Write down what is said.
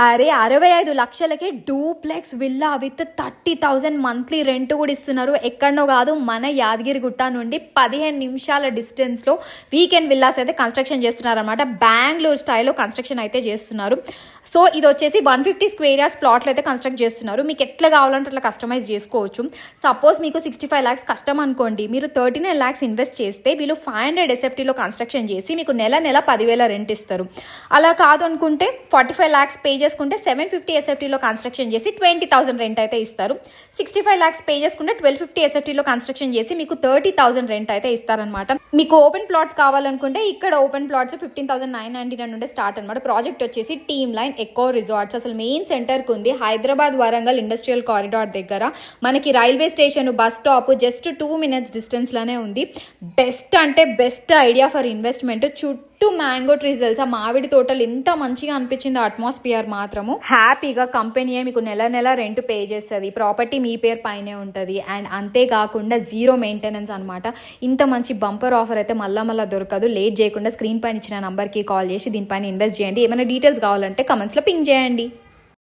అరే 65 లక్షలకే duplex villa with 30,000 monthly rent కూడా ఇస్తున్నారు. ఎక్కడనో కాదు, మన యాదగిరిగుట్ట నుండి 15 నిమిషాల డిస్టెన్స్లో వీకెండ్ విల్లాస్ అయితే కన్స్ట్రక్షన్ చేస్తున్నారు అనమాట. బెంగళూరు స్టైల్లో కన్స్ట్రక్షన్ అయితే చేస్తున్నారు. సో ఇది వచ్చేసి 150 స్క్వేర్ యార్డ్స్ ప్లాట్లు అయితే కన్స్ట్రక్ట్ చేస్తున్నారు. మీకు ఎట్లా కావాలంటే అట్లా కస్టమైజ్ చేసుకోవచ్చు. సపోజ్ మీకు 65 lakhs కష్టం అనుకోండి, మీరు 39 lakhs ఇన్వెస్ట్ చేస్తే వీళ్ళు 500 SFTలో కన్స్ట్రక్షన్ చేసి మీకు నెల 10,000 రెంట్ ఇస్తారు. అలా కాదు అనుకుంటే 45 lakhs పే చేసుకుంటే 750 SFTలో కన్స్ట్రక్షన్ చేసి 20,000 రెంట్ అయితే ఇస్తారు. 65 lakhs పే చేసుకుంటే 1250 SFTలో కన్స్ట్రక్షన్ చేసి మీకు 30,000 రెంట్ అయితే ఇస్తారనమాట. మీకు ఓపెన్ ప్లాట్స్ కావాలనుకుంటే ఇక్కడ ఓపెన్ ప్లాట్స్ 15,999 నుండి స్టార్ట్ అనమాట. ప్రాజెక్ట్ వచ్చేసి టీమ్ లైన్ ఎకో రిసార్ట్స్. అసలు మెయిన్ సెంటర్కి ఉంది హైదరాబాద్ వరంగల్ ఇండస్ట్రియల్ కారిడార్ దగ్గర. మనకి railway station, bus stop just 2 minutes డిస్టెన్స్లోనే ఉంది. బెస్ట్ అంటే బెస్ట్ ఐడియా ఫర్ ఇన్వెస్ట్మెంట్. చుట్టూ మ్యాంగో ట్రీస్ తెలుసా, మామిడి తోటలు ఎంత మంచిగా అనిపించింది అట్మాస్ఫియర్ మాత్రము. హ్యాపీగా కంపెనీయే మీకు నెల రెంట్ పే చేస్తుంది. ప్రాపర్టీ మీ పేరు పైనే ఉంటుంది. అండ్ అంతేకాకుండా 0 మెయింటెనెన్స్ అనమాట. ఇంత మంచి బంపర్ ఆఫర్ అయితే మళ్ళా దొరకదు. లేట్ చేయకుండా స్క్రీన్ పైన ఇచ్చిన నంబర్కి కాల్ చేసి దీనిపైన ఇన్వెస్ట్ చేయండి. ఏమైనా డీటెయిల్స్ కావాలంటే కమెంట్స్లో పింగ్ చేయండి.